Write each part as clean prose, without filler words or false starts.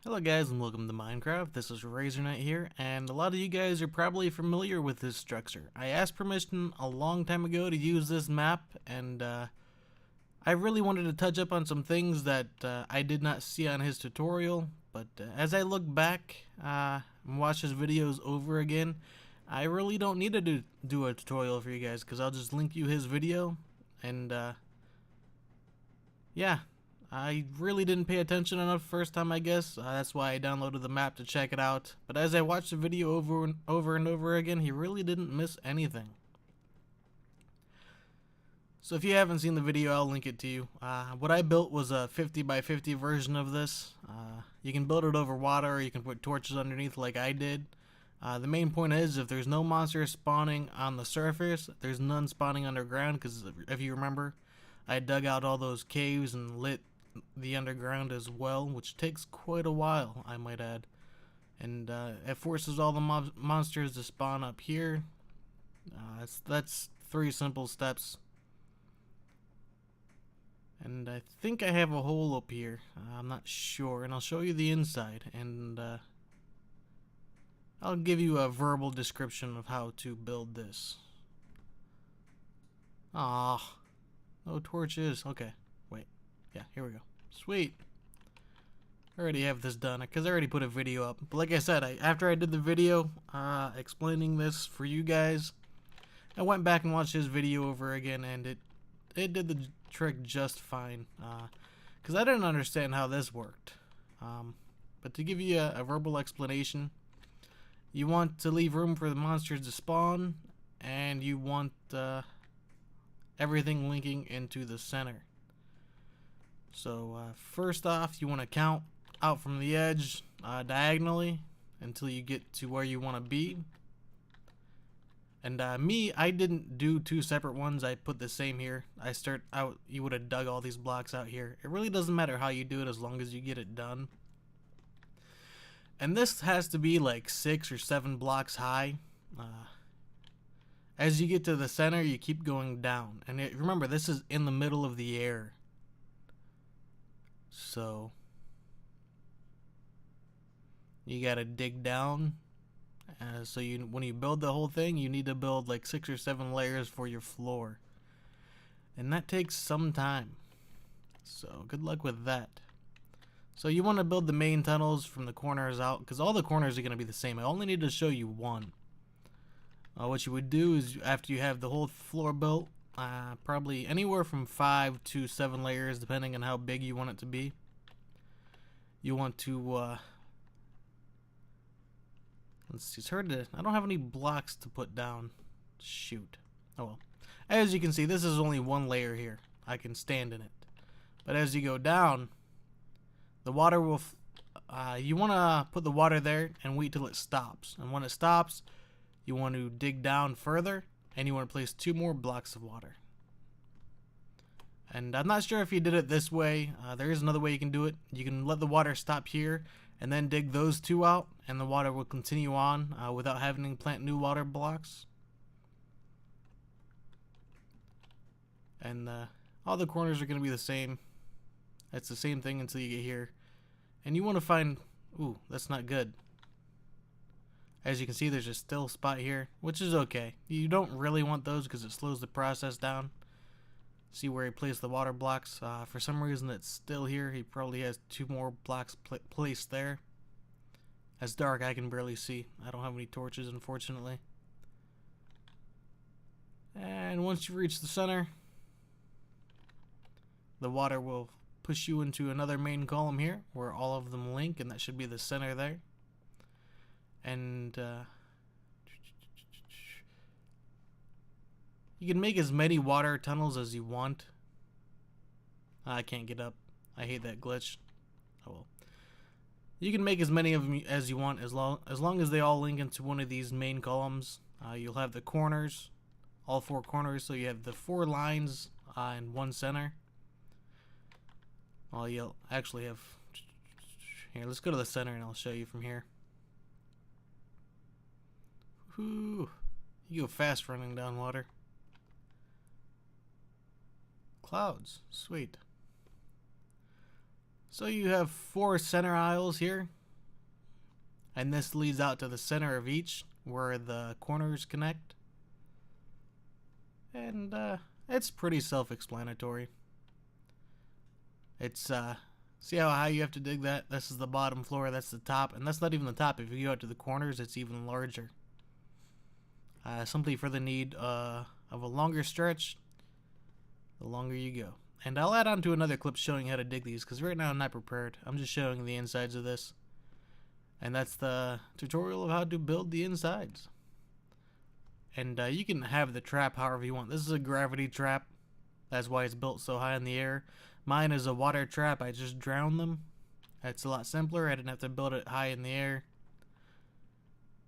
Hello guys and welcome to Minecraft. This is Razor Knight here, and a lot of you guys are probably familiar with this structure. I asked permission a long time ago to use this map, and I really wanted to touch up on some things that I did not see on his tutorial, but as I look back and watch his videos over again, I really don't need to do a tutorial for you guys, because I'll just link you his video, and yeah. I really didn't pay attention enough first time, I guess. That's why I downloaded the map to check it out. But as I watched the video over and over again, he really didn't miss anything. So if you haven't seen the video, I'll link it to you. What I built was a 50 by 50 version of this. You can build it over water, or you can put torches underneath like I did. The main point is, if there's no monsters spawning on the surface, there's none spawning underground, because if you remember, I dug out all those caves and lit the underground as well, which takes quite a while, I might add, and it forces all the monsters to spawn up here. That's 3 simple steps, and I think I have a hole up here. I'm not sure, and I'll show you the inside, and I'll give you a verbal description of how to build this. Ah, no torches. Okay, wait. Yeah, here we go. Sweet. I already have this done because I already put a video up. But like I said, after I did the video explaining this for you guys, I went back and watched his video over again, and it did the trick just fine. Because I didn't understand how this worked. But to give you a verbal explanation, you want to leave room for the monsters to spawn, and you want everything linking into the center. So first off, you want to count out from the edge diagonally until you get to where you want to be. And I didn't do 2 separate ones. I put the same here. I start out, you would have dug all these blocks out here. It really doesn't matter how you do it as long as you get it done. And this has to be like 6 or 7 blocks high. As you get to the center, you keep going down. And remember, this is in the middle of the air. So you gotta dig down. So when you build the whole thing, you need to build like 6 or 7 layers for your floor, and that takes some time. So good luck with that. So you want to build the main tunnels from the corners out, because all the corners are going to be the same. I only need to show you one. What you would do is, after you have the whole floor built, probably anywhere from 5 to 7 layers, depending on how big you want it to be. You want to, let's see, it's hard to, I don't have any blocks to put down. Shoot. Oh well. As you can see, this is only 1 layer here. I can stand in it. But as you go down, the water will, you want to put the water there and wait till it stops. And when it stops, you want to dig down further, and you want to place 2 more blocks of water. And I'm not sure if you did it this way. There is another way you can do it. You can let the water stop here and then dig those 2 out, and the water will continue on without having to plant new water blocks. And all the corners are going to be the same. It's the same thing until you get here. And you want to find, ooh, that's not good. As you can see, there's a still spot here, which is okay. You don't really want those because it slows the process down. See where he placed the water blocks. For some reason it's still here. He probably has 2 more blocks placed there. It's dark, I can barely see. I don't have any torches, unfortunately. And once you reach the center, the water will push you into another main column here where all of them link, and that should be the center there. And you can make as many water tunnels as you want. I can't get up. I hate that glitch. Oh well. You can make as many of them as you want, as long as they all link into one of these main columns. You'll have the corners, all 4 corners, so you have the 4 lines in one center. Well, you'll actually have, here, let's go to the center and I'll show you from here. Whoo, you go fast running down water. Clouds, sweet. So you have 4 center aisles here. And this leads out to the center of each where the corners connect. And it's pretty self-explanatory. It's see how high you have to dig that? This is the bottom floor, that's the top, and that's not even the top. If you go out to the corners, it's even larger. Simply for the need of a longer stretch, the longer you go. And I'll add on to another clip showing how to dig these, because right now I'm not prepared. I'm just showing the insides of this. And that's the tutorial of how to build the insides. And you can have the trap however you want. This is a gravity trap. That's why it's built so high in the air. Mine is a water trap. I just drowned them. It's a lot simpler. I didn't have to build it high in the air.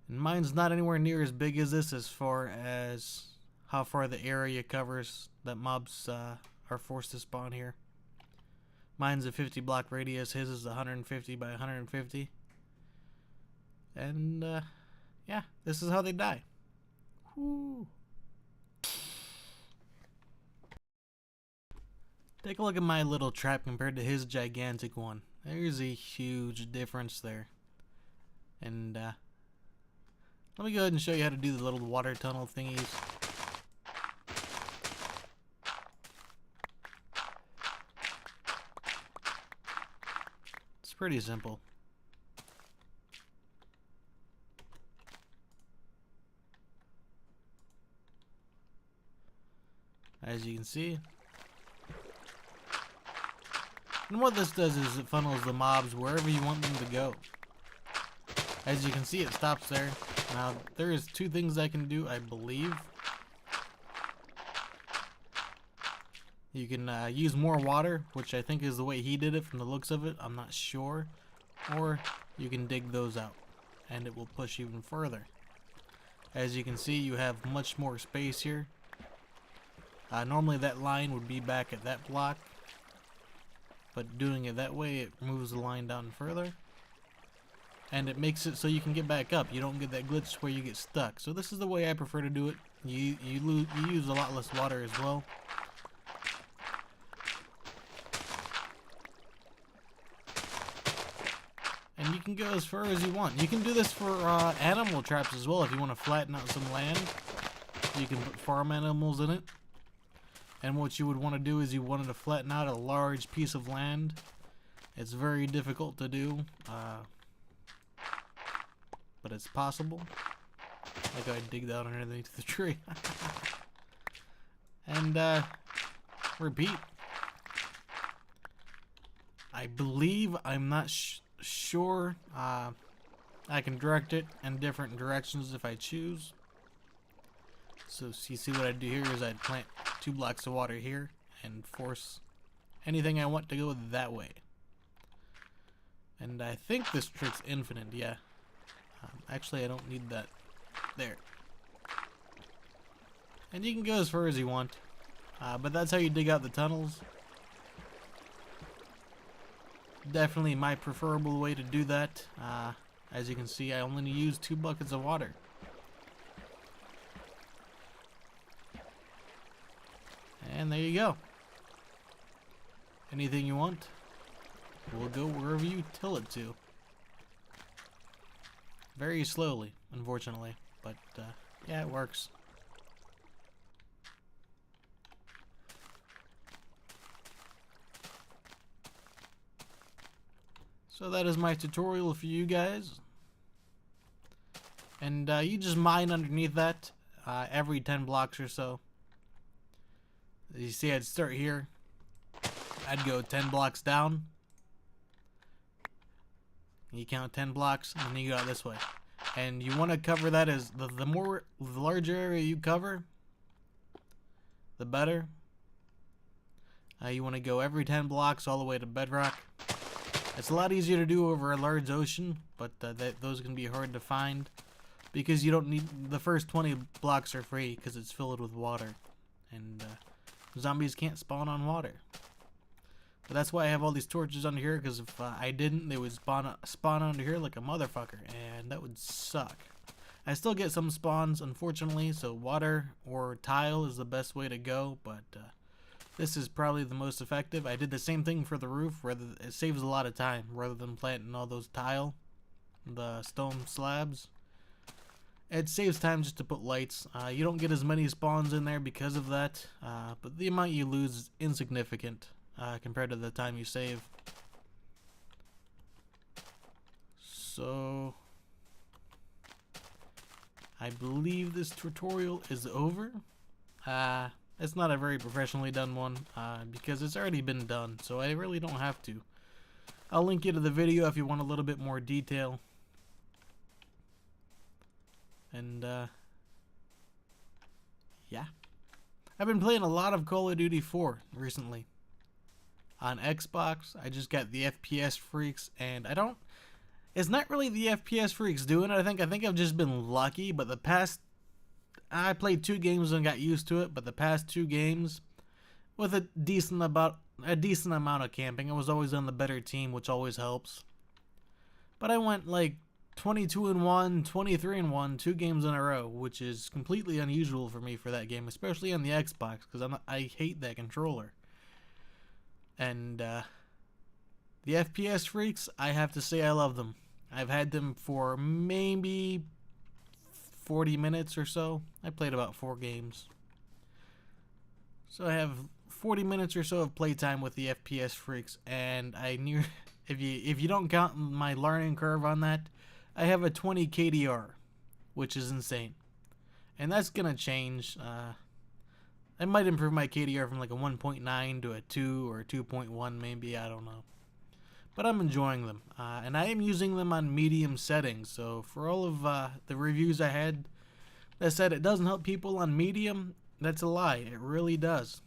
And mine's not anywhere near as big as this as far as how far the area covers that mobs are forced to spawn here. Mine's a 50 block radius. His is 150 by 150. And yeah, this is how they die. Woo. Take a look at my little trap compared to his gigantic one. There's a huge difference there. And let me go ahead and show you how to do the little water tunnel thingies. It's pretty simple. As you can see. And what this does is it funnels the mobs wherever you want them to go. As you can see, it stops there. Now, there is two things I can do, I believe. You can use more water, which I think is the way he did it from the looks of it. I'm not sure. Or you can dig those out, and it will push even further. As you can see, you have much more space here. Normally that line would be back at that block, but doing it that way, it moves the line down further, and it makes it so you can get back up. You don't get that glitch where you get stuck. So this is the way I prefer to do it. You use a lot less water as well. And you can go as far as you want. You can do this for animal traps as well if you want to flatten out some land. You can put farm animals in it. And what you would want to do is you wanted to flatten out a large piece of land. It's very difficult to do, but it's possible. Like I dig down underneath the tree. And repeat. I believe, I'm not sure, I can direct it in different directions if I choose. So you see what I do here is I'd plant 2 blocks of water here and force anything I want to go that way. And I think this trick's infinite, yeah. Actually, I don't need that. There. And you can go as far as you want. But that's how you dig out the tunnels. Definitely my preferable way to do that. As you can see, I only use 2 buckets of water. And there you go. Anything you want will go wherever you tell it to. Very slowly, unfortunately, but yeah, it works. So that is my tutorial for you guys. And you just mine underneath that every 10 blocks or so. You see, I'd start here. I'd go 10 blocks down. You count 10 blocks, and then you go out this way. And you want to cover that as the larger area you cover, the better. You want to go every 10 blocks all the way to bedrock. It's a lot easier to do over a large ocean, but those can be hard to find because you don't need the first 20 blocks are free because it's filled with water, and zombies can't spawn on water. But that's why I have all these torches under here, because if I didn't, they would spawn under here like a motherfucker, and that would suck. I still get some spawns, unfortunately, so water or tile is the best way to go, but this is probably the most effective. I did the same thing for the roof, it saves a lot of time, rather than planting all those tile. the stone slabs. It saves time just to put lights. You don't get as many spawns in there because of that, but the amount you lose is insignificant compared to the time you save. So I believe this tutorial is over. It's not a very professionally done one because it's already been done, so I really don't have to. I'll link you to the video if you want a little bit more detail. And yeah, I've been playing a lot of Call of Duty 4 recently on Xbox. I just got the FPS freaks, and it's not really the FPS freaks doing it. I think I've just been lucky, but I played 2 games and got used to it, but the past 2 games with a decent amount of camping, I was always on the better team, which always helps. But I went like 22-1, 23-1, 2 games in a row, which is completely unusual for me for that game, especially on the Xbox, because I hate that controller. And the FPS freaks, I have to say I love them. I've had them for maybe 40 minutes or so. I played about 4 games. So I have 40 minutes or so of playtime with the FPS freaks, and if you don't count my learning curve on that, I have a 20 KDR, which is insane. And that's gonna change. I might improve my KDR from like a 1.9 to a 2 or a 2.1 maybe, I don't know. But I'm enjoying them, and I am using them on medium settings. So for all of the reviews I had that said it doesn't help people on medium, that's a lie. It really does.